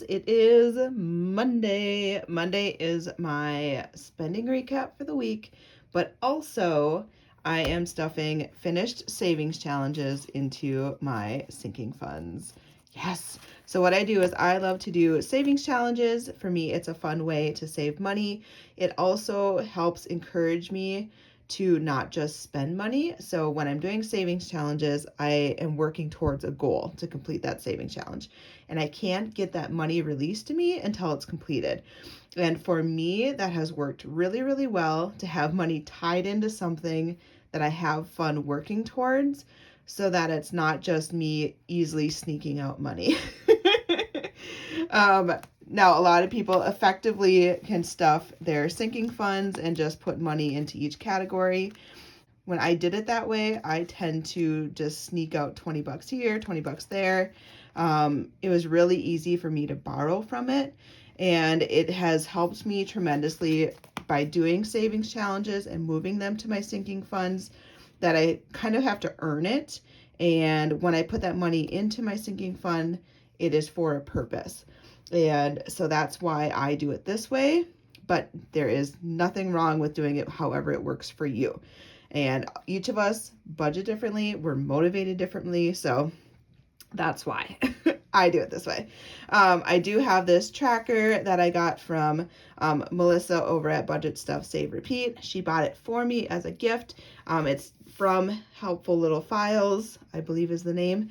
It is Monday. Monday is my spending recap for the week, but also I am stuffing finished savings challenges into my sinking funds. Yes. So what I do is I love to do savings challenges. For me, it's a fun way to save money. It also helps encourage me to not just spend money. So when I'm doing savings challenges, I am working towards a goal to complete that savings challenge. And I can't get that money released to me until it's completed. And for me, that has worked really, really well to have money tied into something that I have fun working towards so that it's not just me easily sneaking out money. Now, a lot of people effectively can stuff their sinking funds and just put money into each category. When I did it that way, I tend to just sneak out 20 bucks here, 20 bucks there. It was really easy for me to borrow from it, and it has helped me tremendously by doing savings challenges and moving them to my sinking funds, that I kind of have to earn it. And when I put that money into my sinking fund, it is for a purpose. And so that's why I do it this way. But there is nothing wrong with doing it however it works for you. And each of us budget differently. We're motivated differently. So that's why I do it this way. I do have this tracker that I got from Melissa over at Budget Stuff Save Repeat. She bought it for me as a gift. It's from Helpful Little Files, I believe is the name.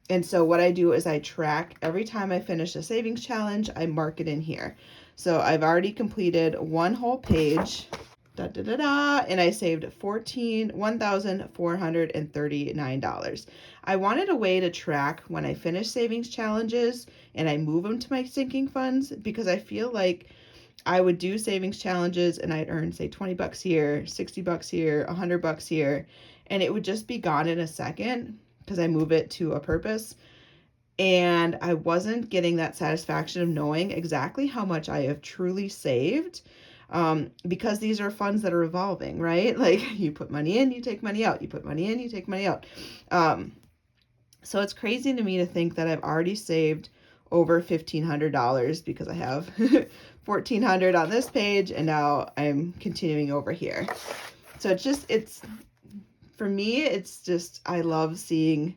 And so what I do is I track every time I finish a savings challenge, I mark it in here. So I've already completed one whole page. And I saved $1,439. I wanted a way to track when I finish savings challenges and I move them to my sinking funds, because I feel like I would do savings challenges and I'd earn, say, 20 bucks here, 60 bucks here, 100 bucks here, and it would just be gone in a second because I move it to a purpose. And I wasn't getting that satisfaction of knowing exactly how much I have truly saved. Because these are funds that are evolving, right? Like, you put money in, you take money out, you put money in, you take money out. So it's crazy to me to think that I've already saved over $1,500 because I have $1,400 on this page, and now I'm continuing over here. So it's for me, it's just, I love seeing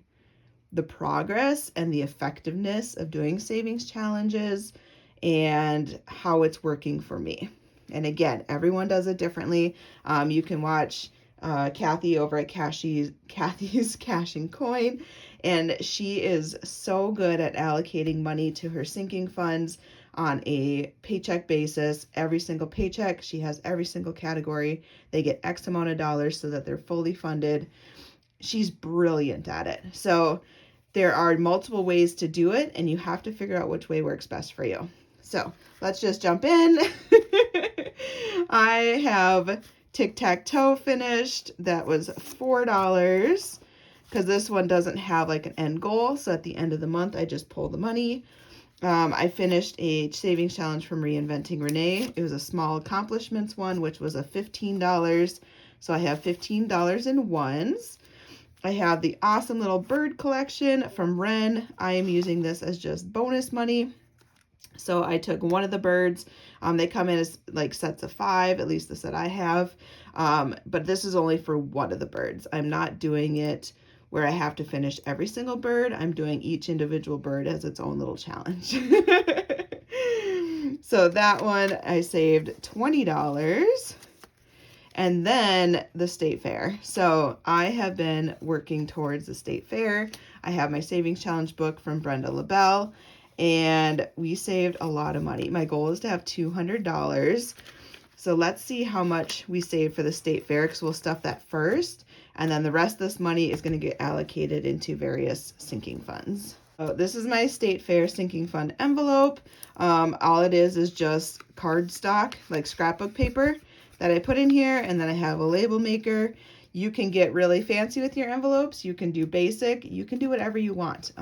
the progress and the effectiveness of doing savings challenges and how it's working for me. And again, everyone does it differently. You can watch Kathy over at Kathy's Cash and Coin, and she is so good at allocating money to her sinking funds on a paycheck basis. Every single paycheck, she has every single category. They get X amount of dollars so that they're fully funded. She's brilliant at it. So there are multiple ways to do it, and you have to figure out which way works best for you. So let's just jump in. I have Tic-Tac-Toe finished. That was $4 because this one doesn't have like an end goal. So at the end of the month, I just pull the money. I finished a savings challenge from Reinventing Renee. It was a small accomplishments one, which was a $15. So I have $15 in ones. I have the awesome little bird collection from Ren. I am using this as just bonus money. So I took one of the birds. They come in as like sets of 5, at least the set I have. But this is only for one of the birds. I'm not doing it where I have to finish every single bird. I'm doing each individual bird as its own little challenge. So that one I saved $20. And then the state fair. So I have been working towards the state fair. I have my savings challenge book from Brenda LaBelle, and we saved a lot of money. My goal is to have $200. So let's see how much we saved for the state fair, because we'll stuff that first. And then the rest of this money is going to get allocated into various sinking funds. So this is my state fair sinking fund envelope. All it is just cardstock, like scrapbook paper, that I put in here, and then I have a label maker. You can get really fancy with your envelopes. You can do basic. You can do whatever you want.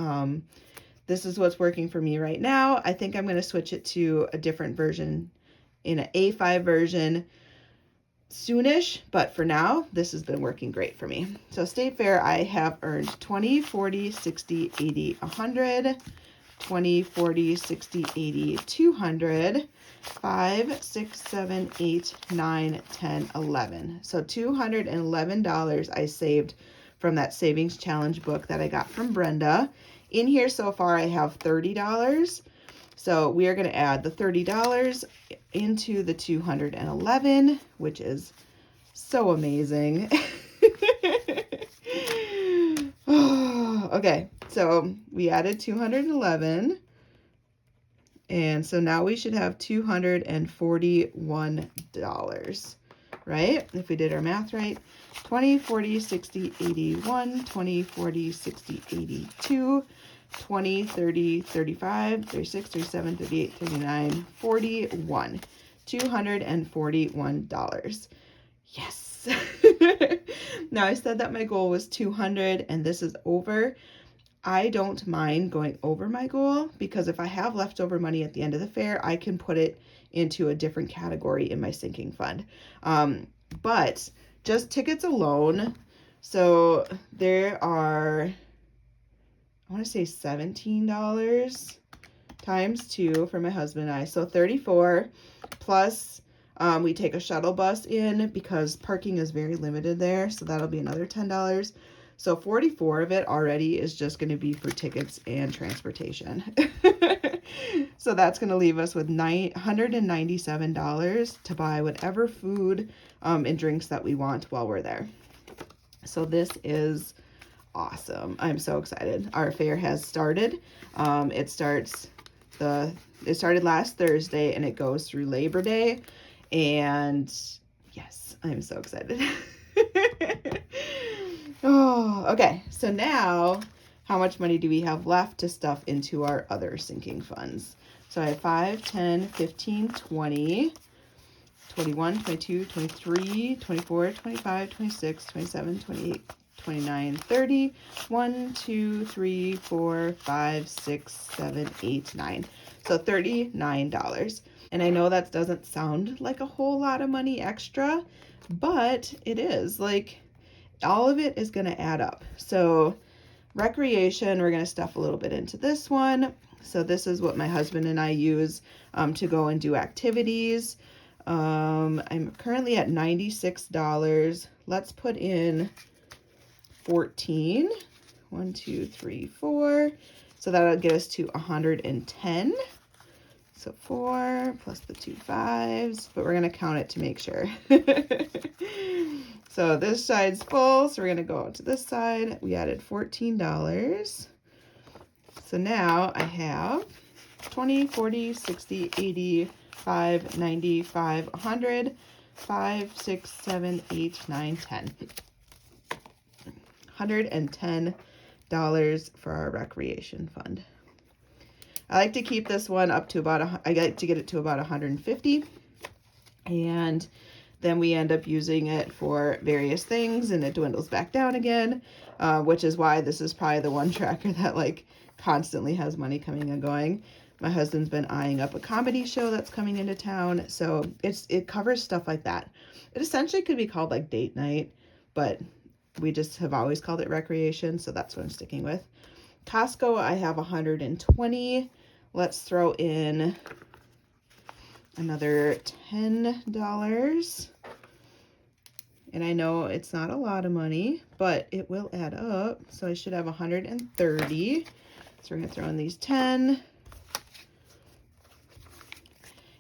This is what's working for me right now. I think I'm going to switch it to a different version, in an A5 version soonish, but for now, this has been working great for me. So state fair, I have earned 20, 40, 60, 80, 100, 20, 40, 60, 80, 200, 5, 6, 7, 8, 9, 10, 11. So $211 I saved from that savings challenge book that I got from Brenda. In here so far I have $30. So we are going to add the $30 into the 211, which is so amazing. Okay, so we added 211. And so now we should have $241, right? If we did our math right. 20, 40, 60, 81, 20, 40, 60, 82, 20, 30, 35, 36, 37, 38, 39, 41. $241. Yes. Now I said that my goal was 200 and this is over. I don't mind going over my goal because if I have leftover money at the end of the fair, I can put it into a different category in my sinking fund. But just tickets alone, so there are, I want to say $17 times 2 for my husband and I, so 34 plus we take a shuttle bus in because parking is very limited there, so that'll be another $10. So 44 of it already is just going to be for tickets and transportation. So that's going to leave us with $197 to buy whatever food and drinks that we want while we're there. So this is awesome. I'm so excited. Our fair has started. It started last Thursday and it goes through Labor Day. And yes, I'm so excited. Oh, okay. So now, how much money do we have left to stuff into our other sinking funds? So I have 5, 10, 15, 20, 21, 22, 23, 24, 25, 26, 27, 28, 29, 30, 1, 2, 3, 4, 5, 6, 7, 8, 9. So $39. And I know that doesn't sound like a whole lot of money extra, but it is. Like, all of it is going to add up. So recreation, we're going to stuff a little bit into this one. So this is what my husband and I use to go and do activities. I'm currently at $96. Let's put in 14. 1, 2, 3, 4. So that'll get us to 110. So 4 plus the 2 5s, but we're going to count it to make sure. So this side's full, so we're going to go out to this side. We added $14. So now I have 20, 40, 60, 80, 5, 95, 100, 5, 6, 7, 8, 9, 10. $110 for our recreation fund. I like to keep this one up to about, I like to get it to about 150. And then we end up using it for various things and it dwindles back down again, which is why this is probably the one tracker that like constantly has money coming and going. My husband's been eyeing up a comedy show that's coming into town, so it covers stuff like that. It essentially could be called like date night, but we just have always called it recreation, so that's what I'm sticking with. Costco, I have 120. Let's throw in another $10. And I know it's not a lot of money, but it will add up. So I should have 130. So we're going to throw in these 10.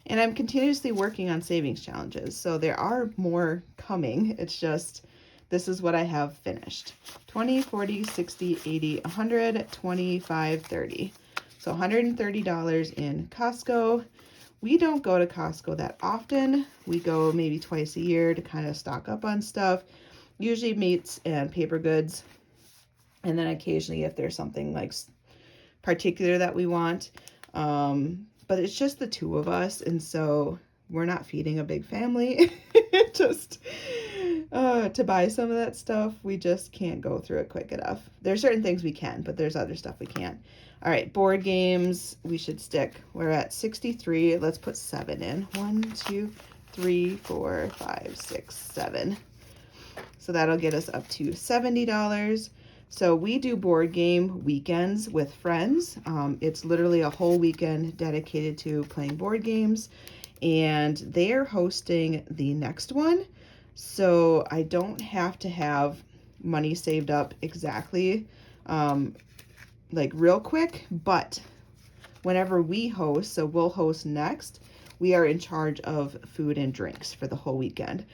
And I'm continuously working on savings challenges. So there are more coming. It's just, this is what I have finished. 20, 40, 60, 80, 100, 25, 30. So $130 in Costco. We don't go to Costco that often. We go maybe twice a year to kind of stock up on stuff, usually meats and paper goods. And then occasionally if there's something like particular that we want. But it's just the two of us. And so we're not feeding a big family. Just to buy some of that stuff, we just can't go through it quick enough. There's certain things we can, but there's other stuff we can't. All right, board games, we should stick. We're at 63. Let's put 7 in. 1, 2, 3, 4, 5, 6, 7. So that'll get us up to $70. So we do board game weekends with friends. It's literally a whole weekend dedicated to playing board games, and they are hosting the next one. So I don't have to have money saved up exactly, like real quick, but whenever we host, so we'll host next, we are in charge of food and drinks for the whole weekend.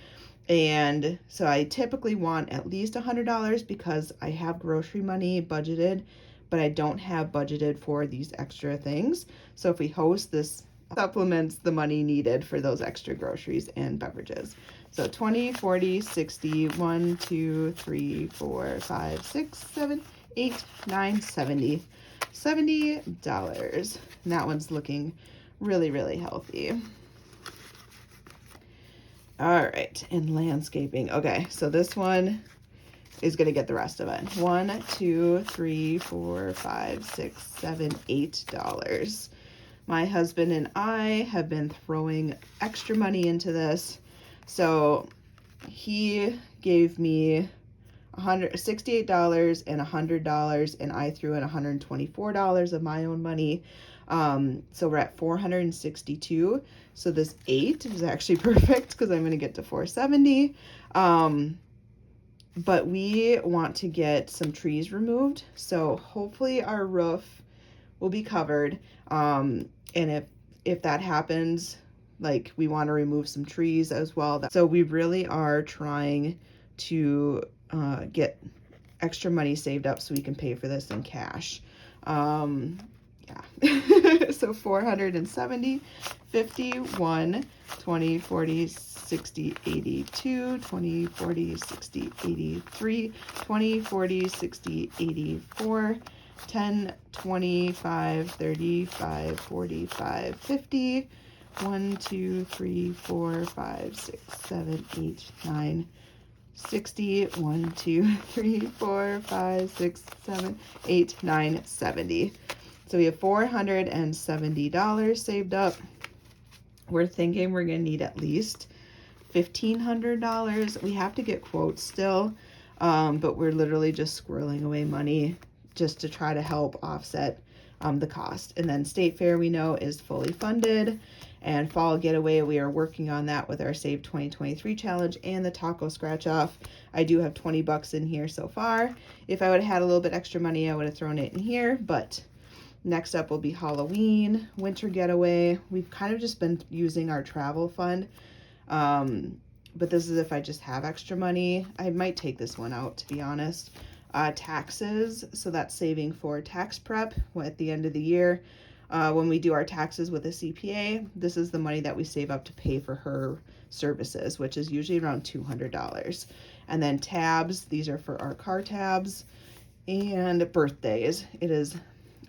And so I typically want at least $100 because I have grocery money budgeted, but I don't have budgeted for these extra things. So if we host, this supplements the money needed for those extra groceries and beverages. So 20, 40, 60, 1, 2, 3, 4, 5, 6, 7, 8, 9, 70. $70. And that one's looking really, really healthy. All right, and landscaping. Okay, so this one is gonna get the rest of it. 1, 2, 3, 4, 5, 6, 7, $8. My husband and I have been throwing extra money into this. So he gave me $168 and $100, and I threw in $124 of my own money. So we're at 462. So this 8 is actually perfect because I'm going to get to 470. But we want to get some trees removed. So hopefully our roof will be covered. And if that happens, like, we want to remove some trees as well. So we really are trying to get extra money saved up so we can pay for this in cash. Yeah. So 470, 51, 20, 40, 60, 82, 20, 40, 60, 83, 20, 40, 60, 84, 10, 25, 35, 45, 50, 1, 2, 3, 4, 5, 6, 7, 8, 9, 60, 1, 2, 3, 4, 5, 6, 7, 8, 9, 70. So we have $470 saved up. We're thinking we're gonna need at least $1,500. We have to get quotes still, but we're literally just squirreling away money just to try to help offset the cost. And then State Fair, we know, is fully funded. And Fall Getaway, we are working on that with our Save 2023 challenge and the taco scratch off. I do have $20 in here so far. If I would have had a little bit extra money, I would have thrown it in here, but next up will be Halloween, Winter Getaway. We've kind of just been using our travel fund, but this is if I just have extra money. I might take this one out, to be honest. Taxes, so that's saving for tax prep at the end of the year. When we do our taxes with a CPA, this is the money that we save up to pay for her services, which is usually around $200. And then tabs, these are for our car tabs. And birthdays, it is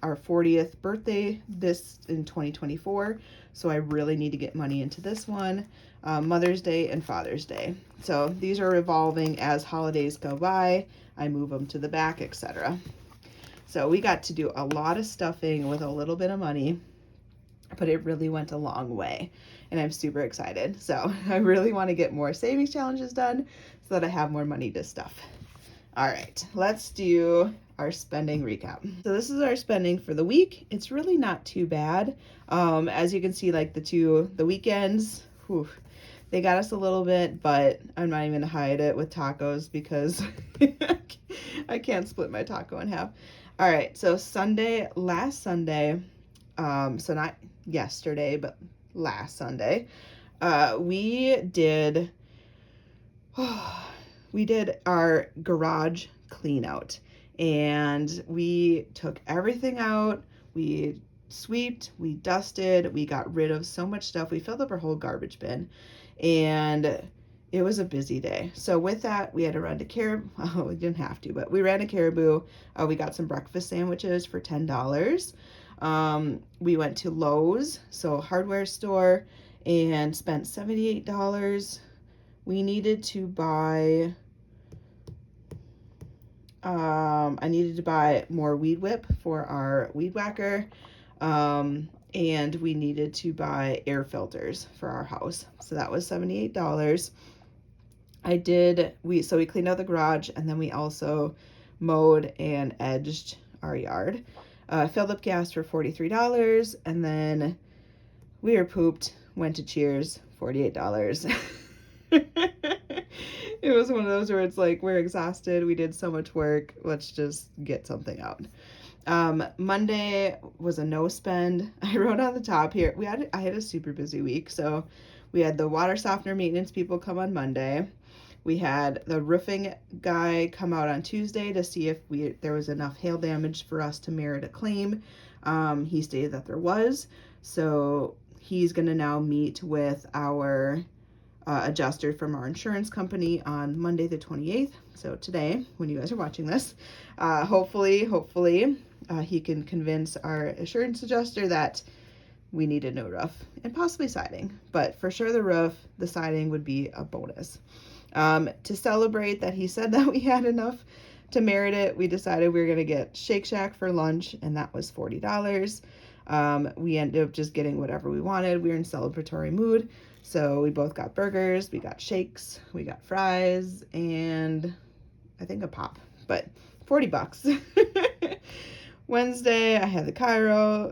our 40th birthday this in 2024, so I really need to get money into this one. Mother's Day and Father's Day, so these are evolving as holidays go by. I move them to the back, etc. So we got to do a lot of stuffing with a little bit of money, but it really went a long way, and I'm super excited. So I really want to get more savings challenges done so that I have more money to stuff. All right, let's do our spending recap. So this is our spending for the week. It's really not too bad. As you can see, like the weekends, whew, they got us a little bit, but I'm not even gonna hide it with tacos because I can't split my taco in half. All right, so last Sunday, so not yesterday, but last Sunday, we did our garage clean out, and we took everything out. We sweeped, we dusted, we got rid of so much stuff. We filled up our whole garbage bin, and it was a busy day. So with that, we had to run to Caribou. Oh, we didn't have to, but we ran to Caribou. We got some breakfast sandwiches for $10. We went to Lowe's, so a hardware store, and spent $78. We needed to buy, I needed to buy more weed whip for our weed whacker. And we needed to buy air filters for our house. So that was $78. We cleaned out the garage, and then we also mowed and edged our yard. Filled up gas for $43, and then we were pooped, went to Cheers, $48. It was one of those where it's like, we're exhausted, we did so much work, let's just get something out. Monday was a no spend. I wrote on the top here, I had a super busy week. So we had the water softener maintenance people come on Monday. We had the roofing guy come out on Tuesday to see if there was enough hail damage for us to merit a claim. He stated that there was. So he's going to now meet with our adjuster from our insurance company on Monday the 28th. So today, when you guys are watching this, hopefully, he can convince our insurance adjuster that we need a new roof and possibly siding. But for sure the roof, the siding would be a bonus. To celebrate that he said that we had enough to merit it, we decided we were going to get Shake Shack for lunch, and that was $40. We ended up just getting whatever we wanted. We were in celebratory mood. So we both got burgers, we got shakes, we got fries, and I think a pop, but $40. Wednesday, I had the Cairo,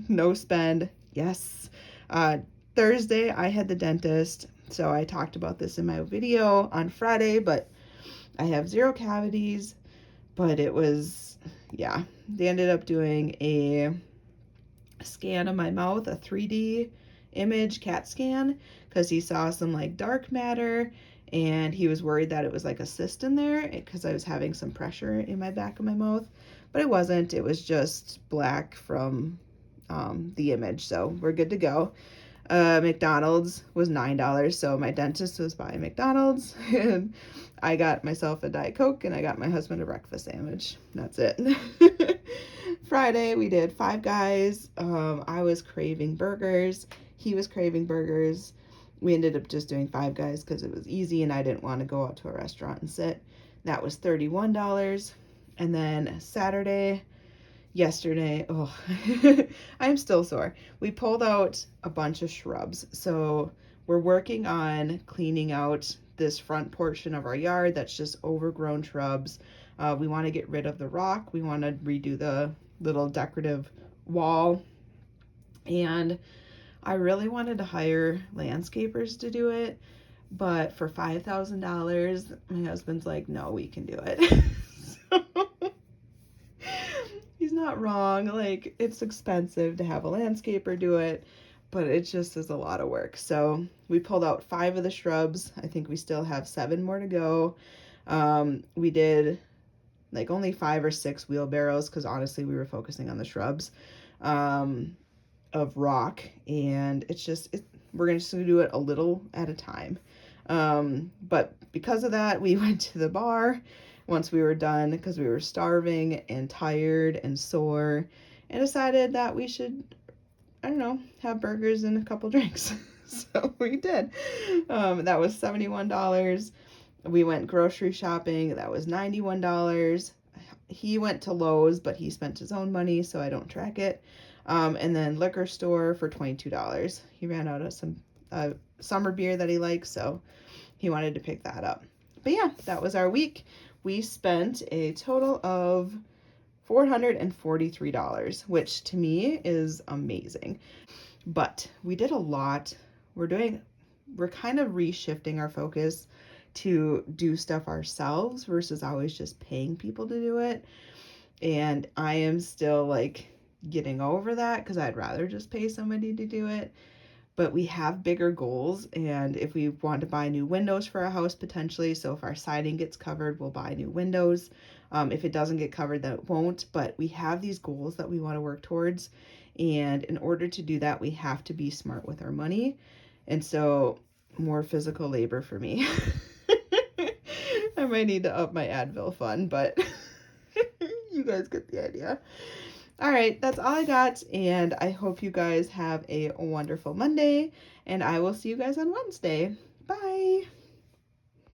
no spend, yes. Thursday, I had the dentist. So I talked about this in my video on Friday, but I have 0 cavities, but it was, yeah, they ended up doing a scan of my mouth, a 3D image CAT scan, because he saw some like dark matter, and he was worried that it was like a cyst in there because I was having some pressure in my back of my mouth, but it wasn't. It was just black from the image, so we're good to go. McDonald's was $9, so my dentist was buying McDonald's, and I got myself a Diet Coke, and I got my husband a breakfast sandwich. That's it. Friday, we did Five Guys. I was craving burgers. He was craving burgers. We ended up just doing Five Guys because it was easy, and I didn't want to go out to a restaurant and sit. That was $31. And then yesterday, oh, I'm still sore. We pulled out a bunch of shrubs. So we're working on cleaning out this front portion of our yard that's just overgrown shrubs. We want to get rid of the rock. We want to redo the little decorative wall. And I really wanted to hire landscapers to do it, but for $5,000, my husband's like, no, we can do it. So he's not wrong. Like, it's expensive to have a landscaper do it, but it just is a lot of work. So we pulled out 5 of the shrubs. I think we still have 7 more to go. We did like only 5 or 6 wheelbarrows because honestly we were focusing on the shrubs of rock, and we're going to do it a little at a time. But because of that, we went to the bar once we were done because we were starving and tired and sore, and decided that we should, I don't know, have burgers and a couple drinks. So we did. That was $71. We went grocery shopping. That was $91. He went to Lowe's, but he spent his own money, so I don't track it. And then liquor store for $22. He ran out of some summer beer that he likes, so he wanted to pick that up. But yeah, that was our week. We spent a total of $443, which to me is amazing. But we did a lot. We're kind of reshifting our focus to do stuff ourselves versus always just paying people to do it. And I am still like getting over that because I'd rather just pay somebody to do it. But we have bigger goals, and if we want to buy new windows for our house potentially, so if our siding gets covered, we'll buy new windows. If it doesn't get covered, then it won't. But we have these goals that we want to work towards, and in order to do that, we have to be smart with our money. And so more physical labor for me. I might need to up my Advil fund, but you guys get the idea. All right, that's all I got, and I hope you guys have a wonderful Monday, and I will see you guys on Wednesday. Bye.